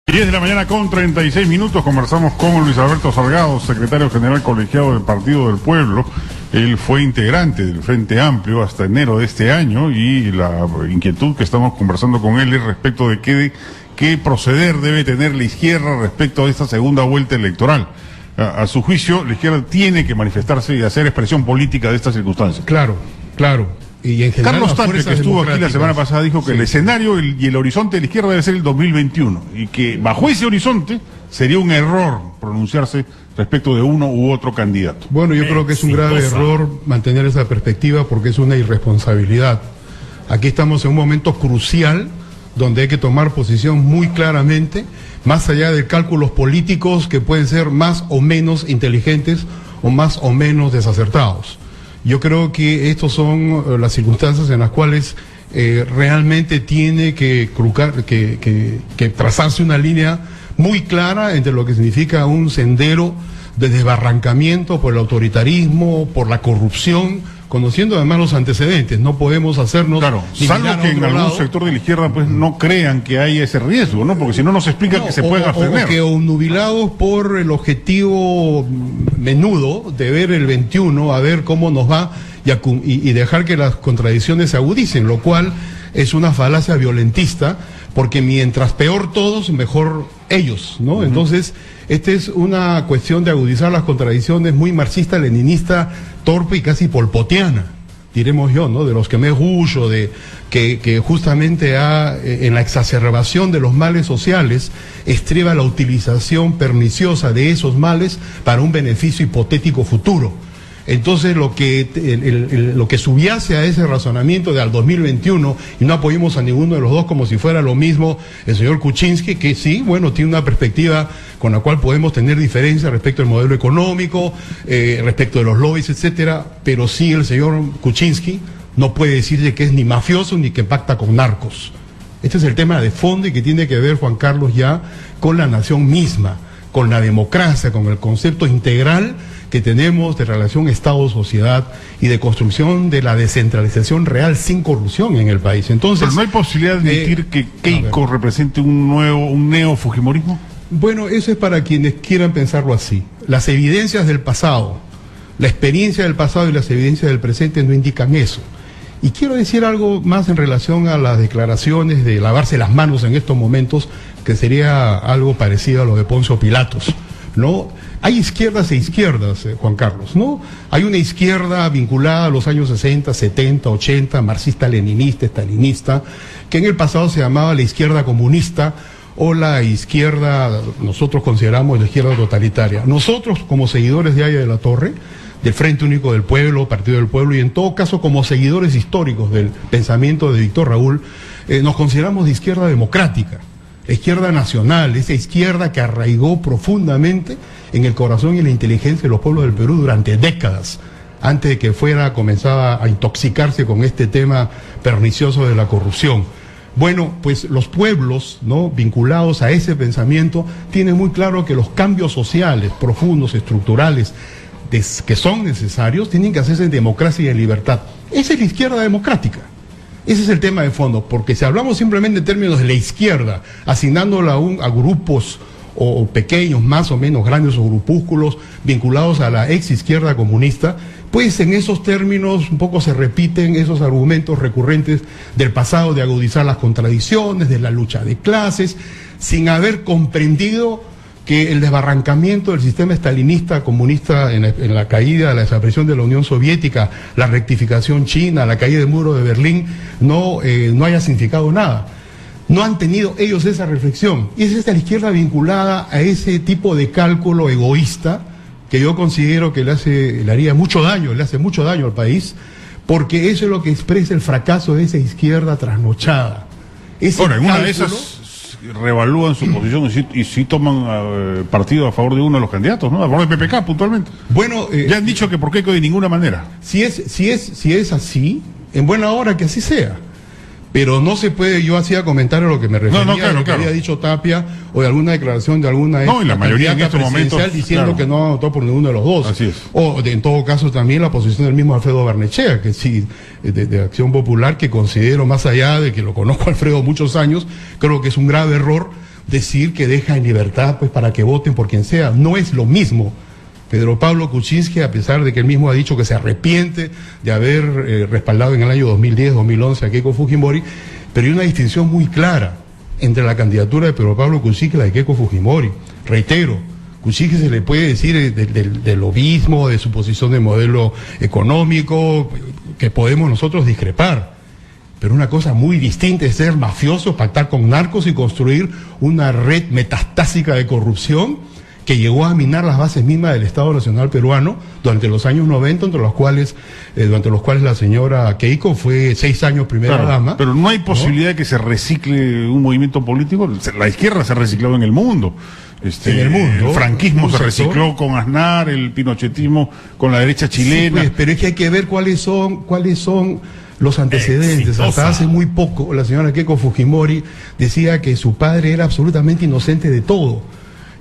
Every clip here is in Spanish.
10 de la mañana con 36 minutos, conversamos con Luis Alberto Salgado, secretario general colegiado del Partido del Pueblo. Él fue integrante del Frente Amplio hasta enero de este año y la inquietud que estamos conversando con él es respecto de qué proceder debe tener la izquierda respecto a esta segunda vuelta electoral. A su juicio, la izquierda tiene que manifestarse y hacer expresión política de estas circunstancias. Claro. Y en general, Carlos Tapia, que estuvo aquí la semana pasada, dijo que el escenario y el horizonte de la izquierda debe ser el 2021 y que bajo ese horizonte sería un error pronunciarse respecto de uno u otro candidato. Bueno, yo creo que es un grave error mantener esa perspectiva porque es una irresponsabilidad. Aquí estamos en un momento crucial donde hay que tomar posición muy claramente, más allá de cálculos políticos que pueden ser más o menos inteligentes o más o menos desacertados. Yo creo que estas son las circunstancias en las cuales realmente tiene que trazarse una línea muy clara entre lo que significa un sendero de desbarrancamiento por el autoritarismo, por la corrupción, conociendo además los antecedentes. No podemos hacernos... Claro, salvo que en algún sector de la izquierda pues no crean que hay ese riesgo, ¿no? Porque si no nos explica que se pueden abstener. O que obnubilados por el objetivo menudo de ver el 21, a ver cómo nos va y dejar que las contradicciones se agudicen, lo cual es una falacia violentista, porque mientras peor todos, mejor ellos, ¿no? Entonces, esta es una cuestión de agudizar las contradicciones muy marxista, leninista, torpe y casi polpotiana, diremos yo, ¿no? De los que me huyo, de que justamente en la exacerbación de los males sociales estriba la utilización perniciosa de esos males para un beneficio hipotético futuro. Entonces lo que subyace a ese razonamiento de al 2021, y no apoyemos a ninguno de los dos como si fuera lo mismo el señor Kuczynski, que sí, bueno, tiene una perspectiva con la cual podemos tener diferencias respecto al modelo económico, respecto de los lobbies, etcétera, pero sí el señor Kuczynski no puede decirse que es ni mafioso ni que pacta con narcos. Este es el tema de fondo y que tiene que ver, Juan Carlos, ya con la nación misma, con la democracia, con el concepto integral que tenemos de relación Estado-sociedad y de construcción de la descentralización real sin corrupción en el país. Entonces, ¿pero no hay posibilidad de admitir que Keiko represente un neo-fujimorismo? Bueno, eso es para quienes quieran pensarlo así. Las evidencias del pasado, la experiencia del pasado y las evidencias del presente no indican eso. Y quiero decir algo más en relación a las declaraciones de lavarse las manos en estos momentos, que sería algo parecido a lo de Poncio Pilatos, ¿no? Hay izquierdas e izquierdas, Juan Carlos, ¿no? Hay una izquierda vinculada a los años 60, 70, 80, marxista-leninista, estalinista, que en el pasado se llamaba la izquierda comunista o la izquierda, nosotros consideramos la izquierda totalitaria. Nosotros, como seguidores de Haya de la Torre, del Frente Único del Pueblo, Partido del Pueblo, y en todo caso como seguidores históricos del pensamiento de Víctor Raúl, nos consideramos de izquierda democrática, la izquierda nacional, esa izquierda que arraigó profundamente en el corazón y la inteligencia de los pueblos del Perú durante décadas, antes de que comenzaba a intoxicarse con este tema pernicioso de la corrupción. Bueno, pues los pueblos, ¿no?, vinculados a ese pensamiento tienen muy claro que los cambios sociales profundos, estructurales, que son necesarios, tienen que hacerse en democracia y en libertad. Esa es la izquierda democrática. Ese es el tema de fondo, porque si hablamos simplemente en términos de la izquierda, asignándola a grupos o pequeños, más o menos grandes o grupúsculos vinculados a la ex izquierda comunista, pues en esos términos un poco se repiten esos argumentos recurrentes del pasado de agudizar las contradicciones, de la lucha de clases, sin haber comprendido que el desbarrancamiento del sistema estalinista comunista en la caída, la desaparición de la Unión Soviética, la rectificación china, la caída del muro de Berlín, no haya significado nada. No han tenido ellos esa reflexión. Y es esta la izquierda vinculada a ese tipo de cálculo egoísta que yo considero que le hace mucho daño al país, porque eso es lo que expresa el fracaso de esa izquierda trasnochada. Bueno, en una de esas revalúan su posición y sí toman partido a favor de uno de los candidatos, ¿no? A favor de PPK puntualmente. Bueno, ya han dicho que por Keiko de ninguna manera. Si es así, en buena hora que así sea. Pero no se puede, yo hacía comentario a lo que me refería, claro, a lo que había dicho Tapia, o de alguna declaración de alguna y la mayoría en estos momentos diciendo que no votó por ninguno de los dos. Así es. O en todo caso también la posición del mismo Alfredo Barnechea, que sí, de Acción Popular, que considero, más allá de que lo conozco a Alfredo muchos años, creo que es un grave error decir que deja en libertad pues para que voten por quien sea. No es lo mismo. Pedro Pablo Kuczynski, a pesar de que él mismo ha dicho que se arrepiente de haber respaldado en el año 2010-2011 a Keiko Fujimori, pero hay una distinción muy clara entre la candidatura de Pedro Pablo Kuczynski y la de Keiko Fujimori. Reitero, Kuczynski se le puede decir del lobismo, de su posición de modelo económico, que podemos nosotros discrepar. Pero una cosa muy distinta es ser mafioso, pactar con narcos y construir una red metastásica de corrupción que llegó a minar las bases mismas del Estado Nacional Peruano durante los años 90, durante los cuales la señora Keiko fue 6 años primera dama. Pero no hay posibilidad de que se recicle un movimiento político. La izquierda se ha reciclado en el mundo. En el mundo. El franquismo se recicló con Aznar, el pinochetismo con la derecha chilena. Sí, pues, pero es que hay que ver cuáles son los antecedentes. Exitosa. Hasta hace muy poco la señora Keiko Fujimori decía que su padre era absolutamente inocente de todo.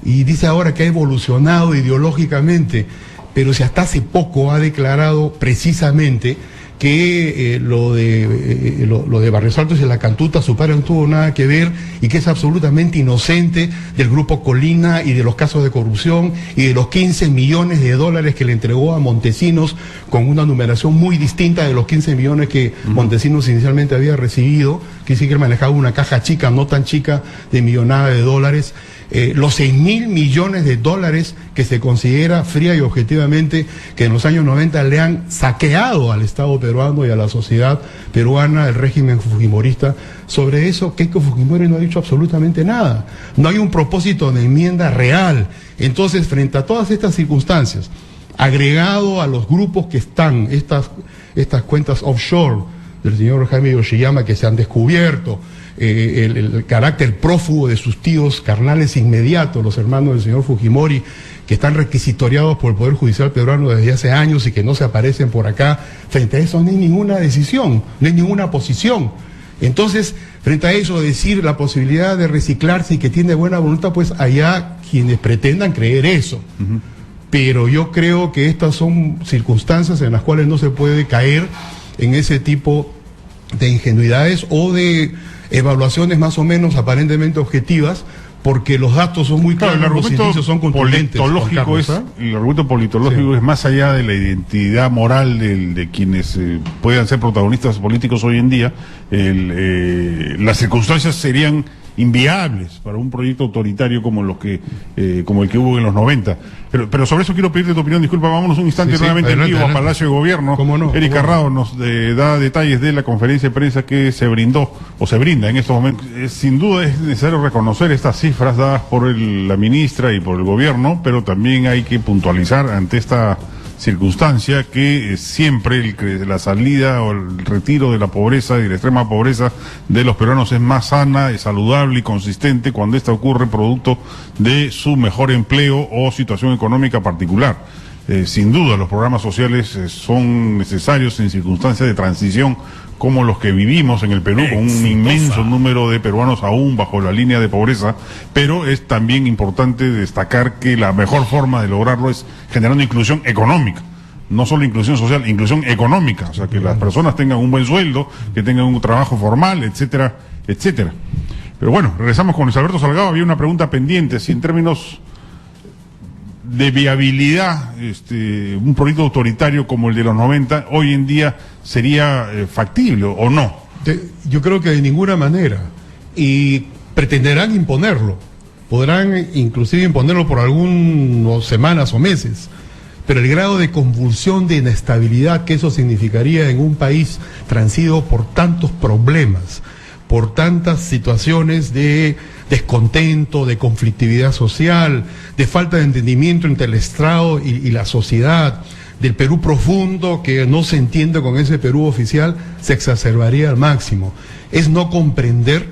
Y dice ahora que ha evolucionado ideológicamente, pero si hasta hace poco ha declarado precisamente que lo de Barrios Altos y la Cantuta, su padre no tuvo nada que ver y que es absolutamente inocente del Grupo Colina y de los casos de corrupción y de los 15 millones de dólares que le entregó a Montesinos con una numeración muy distinta de los 15 millones que Montesinos inicialmente había recibido, que sí que manejaba una caja chica, no tan chica, de millonada de dólares. Los 6.000 millones de dólares que se considera fría y objetivamente que en los años 90 le han saqueado al Estado peruano y a la sociedad peruana el régimen fujimorista. Sobre eso Keiko Fujimori no ha dicho absolutamente nada. No hay un propósito de enmienda real. Entonces, frente a todas estas circunstancias, agregado a los grupos que están, estas cuentas offshore del señor Jaime Yoshiyama que se han descubierto, el carácter prófugo de sus tíos carnales inmediatos, los hermanos del señor Fujimori, que están requisitoriados por el Poder Judicial peruano desde hace años y que no se aparecen por acá. Frente a eso no hay ninguna decisión, no hay ninguna posición. Entonces, frente a eso, decir la posibilidad de reciclarse y que tiene buena voluntad, pues allá quienes pretendan creer eso. Pero yo creo que estas son circunstancias en las cuales no se puede caer en ese tipo de ingenuidades o de evaluaciones más o menos aparentemente objetivas, porque los datos son muy claros, los indicios son contundentes. El argumento politológico es más allá de la identidad moral de quienes puedan ser protagonistas políticos hoy en día. Las circunstancias serían inviables para un proyecto autoritario como el que hubo en los 90. Pero sobre eso quiero pedirte tu opinión. Disculpa, vámonos un instante nuevamente en vivo a Palacio de Gobierno. Eric Carrao nos da detalles de la conferencia de prensa que se brindó o se brinda en estos momentos. Sin duda es necesario reconocer estas cifras dadas por la ministra y por el gobierno, pero también hay que puntualizar ante esta circunstancia que siempre la salida o el retiro de la pobreza y de la extrema pobreza de los peruanos es más sana, es saludable y consistente cuando esta ocurre producto de su mejor empleo o situación económica particular. Sin duda los programas sociales son necesarios en circunstancias de transición como los que vivimos en el Perú, con un inmenso número de peruanos aún bajo la línea de pobreza, pero es también importante destacar que la mejor forma de lograrlo es generando inclusión económica, no solo inclusión social, inclusión económica, o sea, que las personas tengan un buen sueldo, que tengan un trabajo formal, etcétera, etcétera. Pero bueno, regresamos con Luis Alberto Salgado. Había una pregunta pendiente, si en términos de viabilidad, un proyecto autoritario como el de los 90, hoy en día sería factible o no. Yo creo que de ninguna manera. Y pretenderán imponerlo. Podrán inclusive imponerlo por algunas semanas o meses. Pero el grado de convulsión, de inestabilidad que eso significaría en un país transido por tantos problemas, por tantas situaciones de descontento, de conflictividad social, de falta de entendimiento entre el Estado y la sociedad, del Perú profundo que no se entiende con ese Perú oficial, se exacerbaría al máximo. Es no comprender,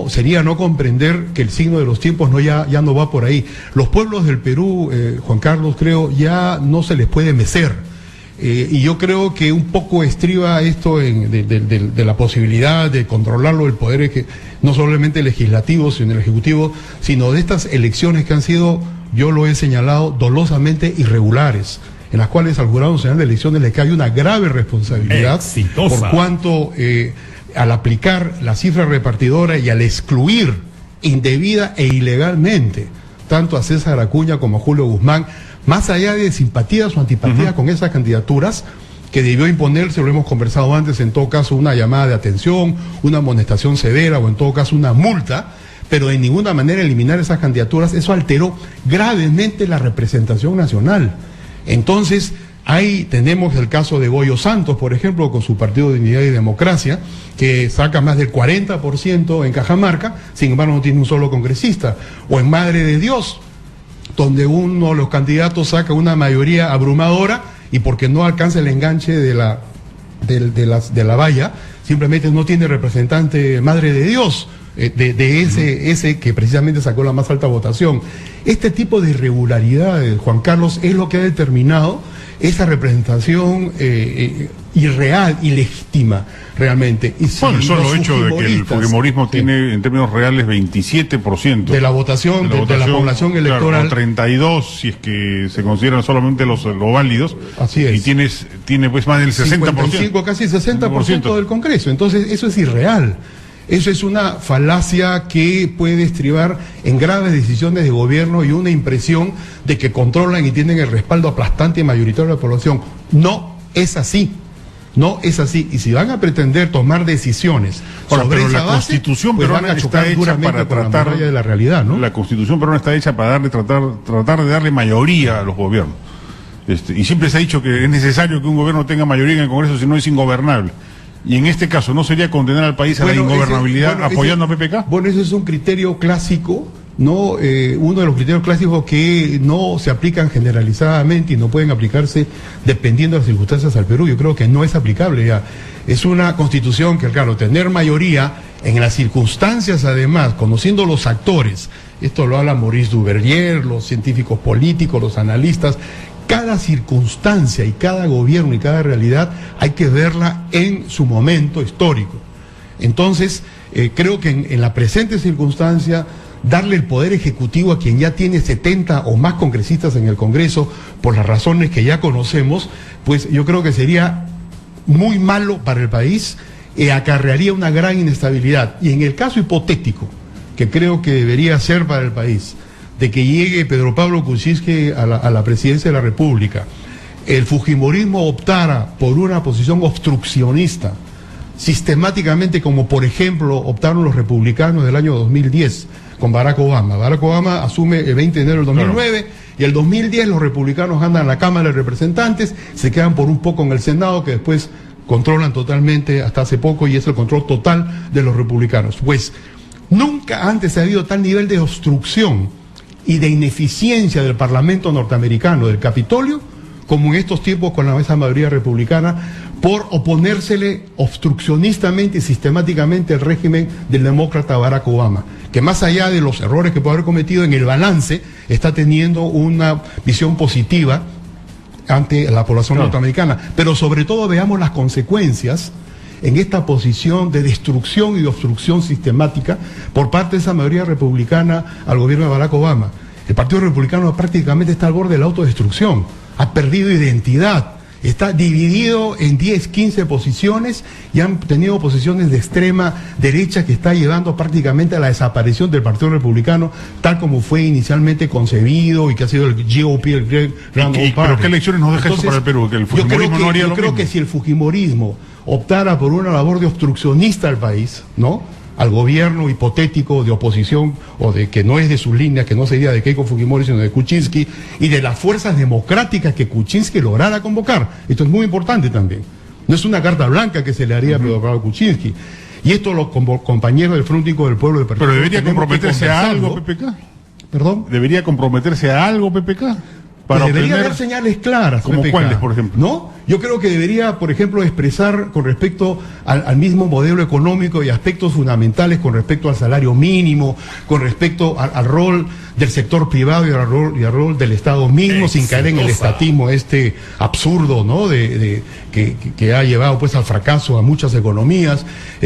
sería no comprender que el signo de los tiempos ya no va por ahí. Los pueblos del Perú, Juan Carlos, creo, ya no se les puede mecer. Y yo creo que un poco estriba esto de la posibilidad de controlarlo el poder, no solamente legislativo, sino el ejecutivo, sino de estas elecciones que han sido, yo lo he señalado, dolosamente irregulares, en las cuales al Jurado Nacional de Elecciones le cae una grave responsabilidad. Exitosa. Por cuanto al aplicar la cifra repartidora y al excluir indebida e ilegalmente tanto a César Acuña como a Julio Guzmán, más allá de simpatías o antipatías con esas candidaturas, que debió imponerse, lo hemos conversado antes, en todo caso una llamada de atención, una amonestación severa o en todo caso una multa, pero de ninguna manera eliminar esas candidaturas. Eso alteró gravemente la representación nacional. Entonces, ahí tenemos el caso de Goyo Santos, por ejemplo, con su Partido de Dignidad y Democracia, que saca más del 40% en Cajamarca, sin embargo no tiene un solo congresista. O en Madre de Dios, donde uno de los candidatos saca una mayoría abrumadora y porque no alcanza el enganche de la valla, simplemente no tiene representante Madre de Dios. Ese que precisamente sacó la más alta votación. Este tipo de irregularidades, Juan Carlos, es lo que ha determinado esa representación irreal, ilegítima, realmente. Y bueno, el solo hecho de que el fujimorismo tiene, en términos reales, 27% de la votación, de la población electoral. Claro, 32 si es que se consideran solamente los válidos. Así es. Y tiene pues más del 60%. 55, casi 60% del Congreso. Entonces, eso es irreal. Eso es una falacia que puede estribar en graves decisiones de gobierno y una impresión de que controlan y tienen el respaldo aplastante y mayoritario de la población. No es así. No es así. Y si van a pretender tomar decisiones sobre esa base, Constitución pues peruana van a chocar está hecha para tratar la de la realidad, ¿no? La Constitución peruana está hecha para tratar de darle mayoría a los gobiernos. Y siempre se ha dicho que es necesario que un gobierno tenga mayoría en el Congreso, si no es ingobernable. Y en este caso, ¿no sería condenar al país a la ingobernabilidad apoyando a PPK? Bueno, ese es un criterio clásico, ¿no? Uno de los criterios clásicos que no se aplican generalizadamente y no pueden aplicarse dependiendo de las circunstancias al Perú. Yo creo que no es aplicable ya. Es una constitución que, claro, tener mayoría en las circunstancias, además, conociendo los actores, esto lo habla Maurice Duverger, los científicos políticos, los analistas. Cada circunstancia y cada gobierno y cada realidad hay que verla en su momento histórico. Entonces, creo que en la presente circunstancia, darle el poder ejecutivo a quien ya tiene 70 o más congresistas en el Congreso, por las razones que ya conocemos, pues yo creo que sería muy malo para el país y acarrearía una gran inestabilidad. Y en el caso hipotético, que creo que debería ser para el país, de que llegue Pedro Pablo Kuczynski a la presidencia de la República, el fujimorismo optara por una posición obstruccionista, sistemáticamente como por ejemplo optaron los republicanos del año 2010 con Barack Obama. Barack Obama asume el 20 de enero del 2009, claro. Y el 2010 los republicanos ganan la Cámara de Representantes, se quedan por un poco en el Senado, que después controlan totalmente hasta hace poco, y es el control total de los republicanos. Pues nunca antes ha habido tal nivel de obstrucción y de ineficiencia del Parlamento norteamericano, del Capitolio, como en estos tiempos con esa mayoría republicana, por oponérsele obstruccionistamente y sistemáticamente al régimen del demócrata Barack Obama, que más allá de los errores que puede haber cometido en el balance, está teniendo una visión positiva ante la población norteamericana. Pero sobre todo veamos las consecuencias en esta posición de destrucción y de obstrucción sistemática por parte de esa mayoría republicana al gobierno de Barack Obama. El Partido Republicano prácticamente está al borde de la autodestrucción, ha perdido identidad, está dividido en 10, 15 posiciones y han tenido posiciones de extrema derecha que está llevando prácticamente a la desaparición del Partido Republicano tal como fue inicialmente concebido y que ha sido el GOP, el Grand Old Party. ¿Pero qué lecciones nos deja eso para el Perú? Que el fujimorismo no haría lo mismo. Yo creo que si el fujimorismo optara por una labor de obstruccionista al país, ¿no?, al gobierno hipotético de oposición o de que no es de sus líneas, que no sería de Keiko Fujimori sino de Kuczynski, y de las fuerzas democráticas que Kuczynski lograra convocar. Esto es muy importante también. No es una carta blanca que se le haría a Pedro Kuczynski. Y esto los compañeros del Frente Único del Pueblo de Pero debería comprometerse a algo, PPK. ¿Perdón? ¿Debería comprometerse a algo, PPK? Para debería haber señales claras. ¿Como cuáles, por ejemplo? ¿No? Yo creo que debería, por ejemplo, expresar con respecto al mismo modelo económico y aspectos fundamentales con respecto al salario mínimo, con respecto al rol del sector privado y al rol del Estado mismo, sin caer en el estatismo absurdo, ¿no?, que ha llevado pues al fracaso a muchas economías,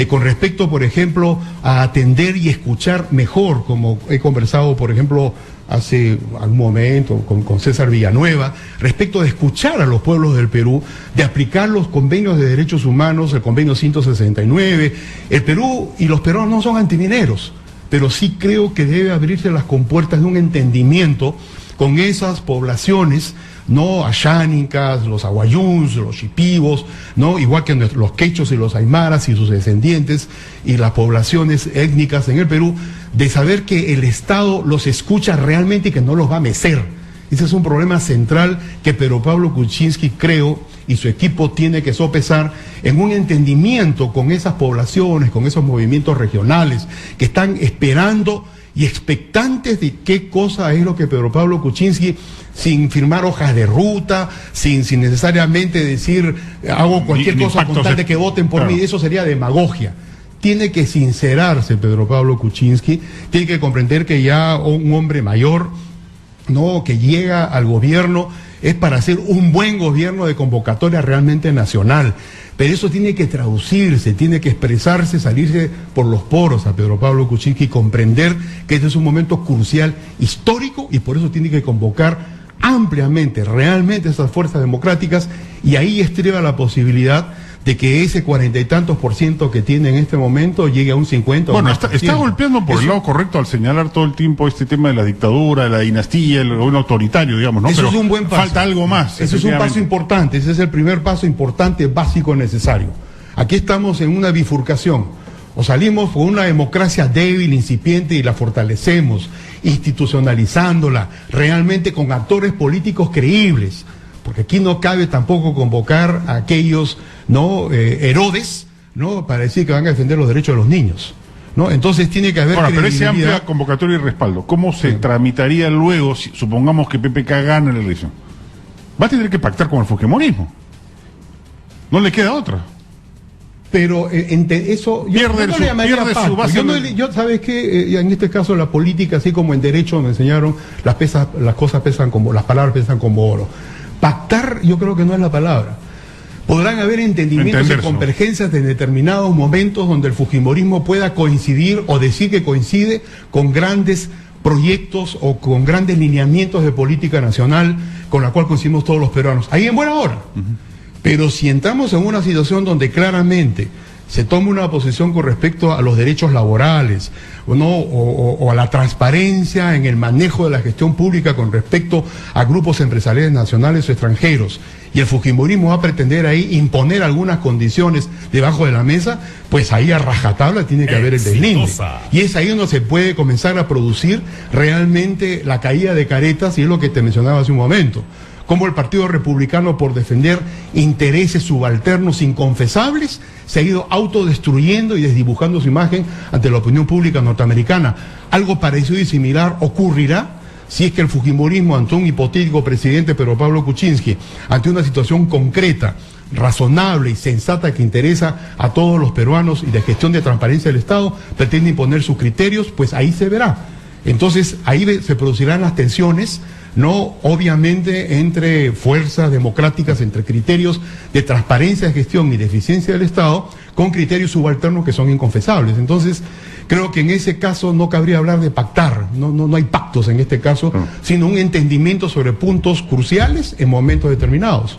con respecto, por ejemplo, a atender y escuchar mejor, como he conversado, por ejemplo, hace algún momento con César Villanueva, respecto de escuchar a los pueblos del Perú, de aplicar los convenios de derechos humanos, el convenio 169. El Perú y los peruanos no son antimineros. pero sí creo que debe abrirse las compuertas de un entendimiento con esas poblaciones, ¿no? Ayánicas, los aguayúns, los shipibos, ¿no? Igual que los quechos y los aymaras y sus descendientes y las poblaciones étnicas en el Perú, de saber que el Estado los escucha realmente y que no los va a mecer. Ese es un problema central que Pedro Pablo Kuczynski, creo, y su equipo tiene que sopesar en un entendimiento con esas poblaciones, con esos movimientos regionales que están esperando y expectantes de qué cosa es lo que Pedro Pablo Kuczynski, sin firmar hojas de ruta, sin necesariamente decir hago cualquier cosa con tal de que voten por mí, eso sería demagogia. Tiene que sincerarse Pedro Pablo Kuczynski, tiene que comprender que ya un hombre mayor, no, que llega al gobierno es para hacer un buen gobierno de convocatoria realmente nacional. Pero eso tiene que traducirse, tiene que expresarse, salirse por los poros a Pedro Pablo Kuczynski y comprender que este es un momento crucial, histórico, y por eso tiene que convocar ampliamente, realmente esas fuerzas democráticas, y ahí estriba la posibilidad de que ese 40 y tantos % que tiene en este momento llegue a un 50%. Bueno, está golpeando por el lado correcto al señalar todo el tiempo este tema de la dictadura, de la dinastía, el gobierno autoritario, digamos, ¿no? Eso Pero es un buen paso. Falta algo más. Eso es un paso importante, ese es el primer paso importante, básico, necesario. Aquí estamos en una bifurcación. O salimos con una democracia débil, incipiente, y la fortalecemos, institucionalizándola, realmente con actores políticos creíbles. Porque aquí no cabe tampoco convocar a aquellos, ¿no? Herodes, ¿no? Para decir que van a defender los derechos de los niños, ¿no? Entonces tiene que haber pero ese amplia convocatoria y respaldo, ¿cómo se tramitaría luego si supongamos que PPK gana la elección? Va a tener que pactar con el fujimorismo. No le queda otra. Pero eso pierde su base. Yo sabes que en este caso la política, así como en derecho me enseñaron, las cosas pesan como, las palabras pesan como oro. Pactar yo creo que no es la palabra. Podrán haber entendimientos y convergencias en determinados momentos donde el fujimorismo pueda coincidir o decir que coincide con grandes proyectos o con grandes lineamientos de política nacional con la cual coincidimos todos los peruanos. Ahí en buena hora. Pero si entramos en una situación donde claramente se toma una posición con respecto a los derechos laborales, ¿no? o a la transparencia en el manejo de la gestión pública con respecto a grupos empresariales nacionales o extranjeros, y el fujimorismo va a pretender ahí imponer algunas condiciones debajo de la mesa, pues ahí a rajatabla tiene que haber el deslinde. Y es ahí donde se puede comenzar a producir realmente la caída de caretas, y es lo que te mencionaba hace un momento. Como el Partido Republicano, por defender intereses subalternos inconfesables, se ha ido autodestruyendo y desdibujando su imagen ante la opinión pública norteamericana. Algo parecido y similar ocurrirá si es que el fujimorismo, ante un hipotético presidente Pedro Pablo Kuczynski, ante una situación concreta, razonable y sensata que interesa a todos los peruanos y de gestión de transparencia del Estado, pretende imponer sus criterios, pues ahí se verá. Entonces ahí se producirán las tensiones, no obviamente entre fuerzas democráticas, entre criterios de transparencia de gestión y de eficiencia del Estado, con criterios subalternos que son inconfesables. Entonces creo que en ese caso no cabría hablar de pactar, no hay pactos en este caso, sino un entendimiento sobre puntos cruciales en momentos determinados.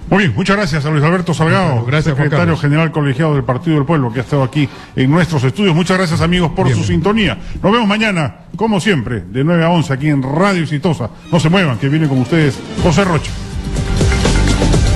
Muy bien, muchas gracias a Luis Alberto Salgado, gracias, secretario general colegiado del Partido del Pueblo, que ha estado aquí en nuestros estudios. Muchas gracias, amigos, por su sintonía. Nos vemos mañana, como siempre, de 9 a 11 aquí en Radio Exitosa. No se muevan, que viene con ustedes José Rocha.